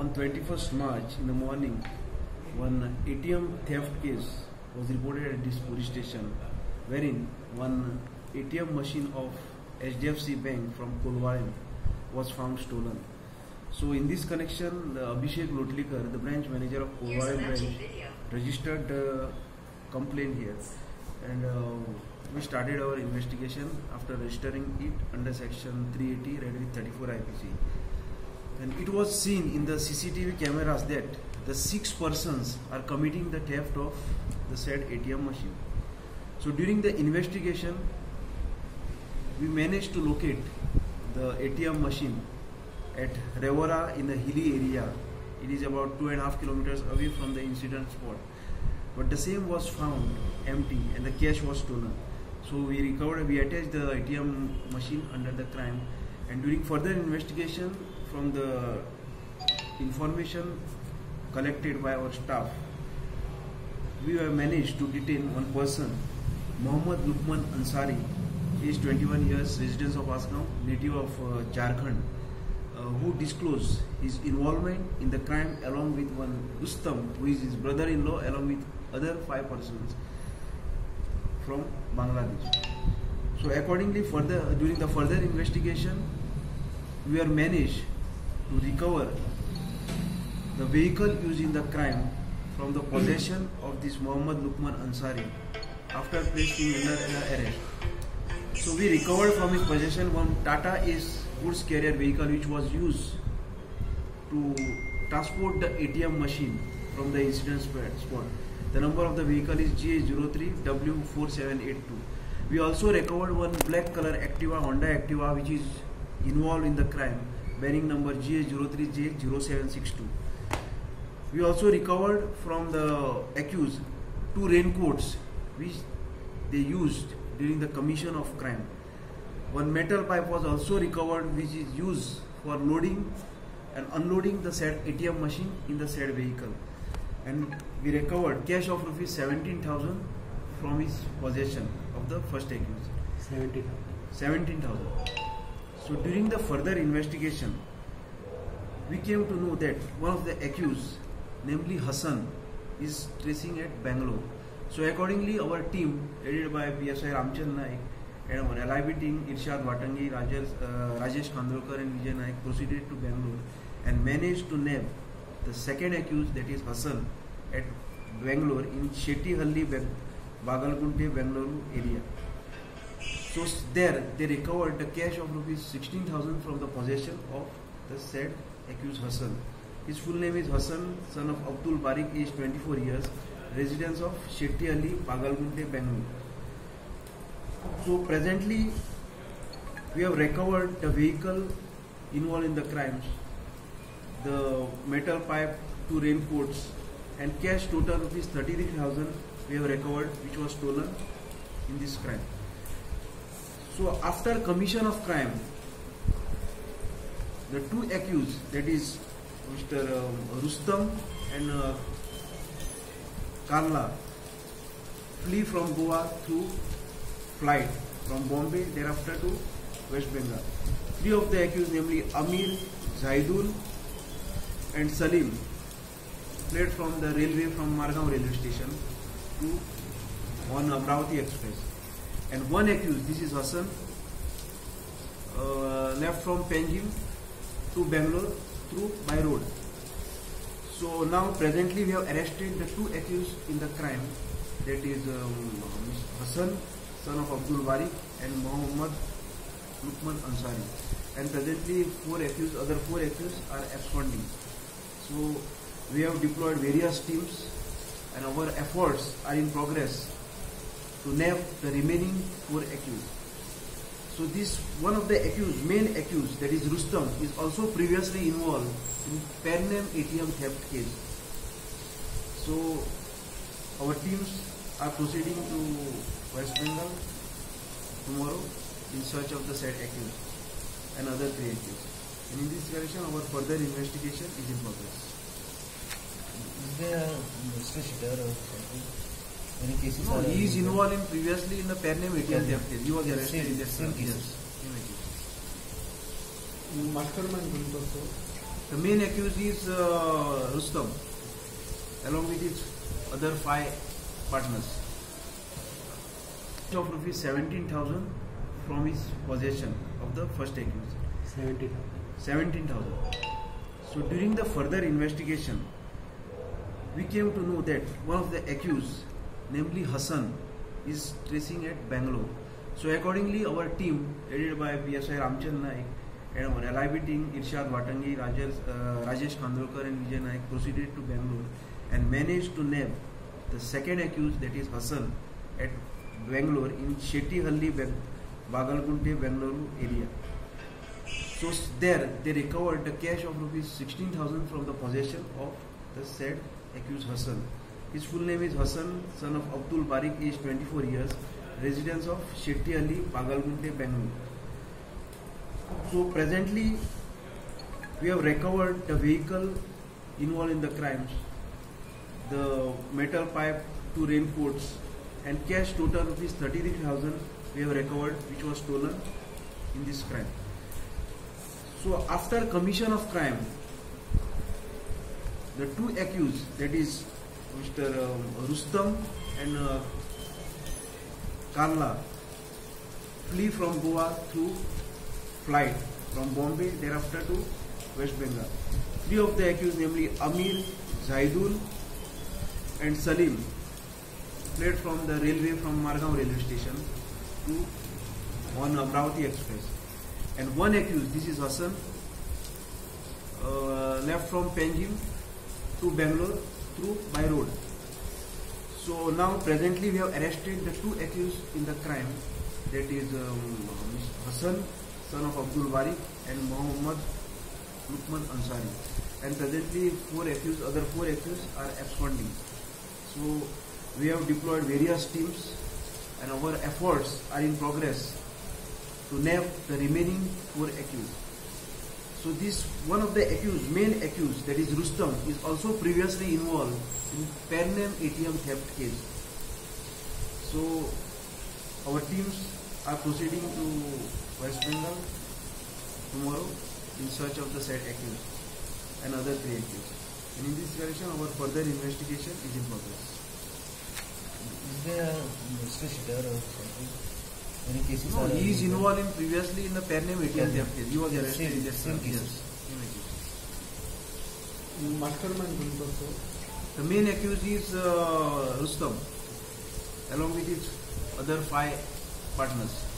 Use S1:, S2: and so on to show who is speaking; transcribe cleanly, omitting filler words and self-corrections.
S1: On 21st March in the morning, one ATM theft case was reported at this police station, wherein one ATM machine of HDFC Bank from Kolwaren was found stolen. So in this connection, Abhishek Lotlikar, the branch manager of Kolwaren branch, registered a complaint here, and we started our investigation after registering it under section 380 read with 34 IPC. And it was seen in the CCTV cameras that the 6 persons are committing the theft of the said ATM machine. So during the investigation, we managed to locate the ATM machine at Revora in the hilly area. It is about 2.5 kilometers away from the incident spot. But the same was found empty and the cash was stolen. So we attached the ATM machine under the crime, and during further investigation from the information collected by our staff, we have managed to detain one person, Mohammad Lukman Ansari. He is 21 years, resident of Asgaon, native of Jharkhand, who disclosed his involvement in the crime along with one Rustam, who is his brother-in-law, along with other 5 persons from Bangladesh. So accordingly, during the further investigation, we are managed to recover the vehicle used in the crime from the possession of this Mohammad Lukman Ansari after placing him under arrest. So we recovered from his possession one Tata Ace goods carrier vehicle which was used to transport the ATM machine from the incident spot. The number of the vehicle is GH03W4782. We also recovered one black color Activa, Honda Activa, which is involved in the crime, bearing number GH03J0762. We also recovered from the accused 2 raincoats which they used during the commission of crime. One metal pipe was also recovered which is used for loading and unloading the said ATM machine in the said vehicle. And we recovered cash of rupees 17,000 from his possession of the first accused. 17,000. So during the further investigation, we came to know that one of the accused, namely Hassan, is tracing at Bangalore. So accordingly, our team, headed by PSI Ramchand Naik and our LIB team, Irshad Vatangi, Rajesh Khandolkar and Vijay Naik, proceeded to Bangalore and managed to nab the second accused, that is Hassan, at Bangalore in Shettihalli, Bagalgunte, Bangalore area. So there they recovered the cash of rupees 16,000 from the possession of the said accused Hassan. His full name is Hassan, son of Abdul Barik, age 24 years, residence of Shettihalli, Bagalgunte, Bangalore. So presently we have recovered the vehicle involved in the crimes, the metal pipe, 2 raincoats, and cash total rupees 33,000 we have recovered, which was stolen in this crime. So after commission of crime, the 2 accused, that is Mr. Rustam and Karla, flee from Goa through flight from Bombay, thereafter to West Bengal. 3 of the accused, namely Amir, Zaidul and Salim, fled from the railway from Margao railway station on Amravati Express. And 1 accused, this is Hassan, left from Panjim to Bangalore by road. So now presently we have arrested the 2 accused in the crime, that is Hassan, son of Abdul Barik, and Mohammad Lukman Ansari. And presently other 4 accused are absconding. So we have deployed various teams and our efforts are in progress to nab the remaining 4 accused. So this one of the main accused, that is Rustam, is also previously involved in Pernam ATM theft case. So our teams are proceeding to West Bengal tomorrow in search of the said accused and other 3 accused. And in this direction, our further investigation is in progress.
S2: Is there a investigator or something? Any cases?
S1: No, he is involved previously in the Pernam ATM theft case. He was arrested in that
S2: same case.
S1: Yes.
S3: Mastermind also.
S1: The main accused is Rustam, along with his other 5 partners. Of rupees 17,000 from his possession of the first accused. 17,000. So during the further investigation, we came to know that one of the accused, namely Hassan, is tracing at Bangalore. So accordingly, our team, headed by PSI Ramchand Naik and our LIB team, Irshad Vatangi, Rajesh Khandolkar and Vijay Naik, proceeded to Bangalore and managed to nab the second accused, that is Hassan, at Bangalore in Shettihalli, Bagalgunte, Bangalore area. So there they recovered the cash of rupees 16,000 from the possession of the said accused Hassan. His full name is Hassan, son of Abdul Barik, age 24 years, residence of Shettihalli, Bagalgunte, Bangalore. So presently we have recovered the vehicle involved in the crimes, the metal pipe, 2 raincoats, and cash total rupees 33,000 we have recovered, which was stolen in this crime. So after commission of crime, the 2 accused, that is Mr. Rustam and Karla, flee from Goa through flight from Bombay, thereafter to West Bengal. 3 of the accused, namely Amir, Zaidul and Salim, fled from the railway from Margao railway station to on Amravati Express. And 1 accused, this is Hassan, left from Panjim to Bangalore through by road. So now presently we have arrested the 2 accused in the crime, that is Hassan, son of Abdul Barik, and Muhammad Lukman Ansari. And presently other 4 accused are absconding. So we have deployed various teams and our efforts are in progress to nab the remaining 4 accused. So this one of the accused, main accused, that is Rustam, is also previously involved in Pernam ATM theft case. So our teams are proceeding to West Bengal tomorrow in search of the said accused and other 3 accused. And in this direction our further investigation is in progress.
S2: Is there a investigator or something? Any cases?
S1: No, he is involved in previously in the Pernam ATM theft case. He was arrested in this
S2: same
S1: case.
S2: cases.
S3: Mastermind also.
S1: The main accused is Rustam, along with his other 5 partners.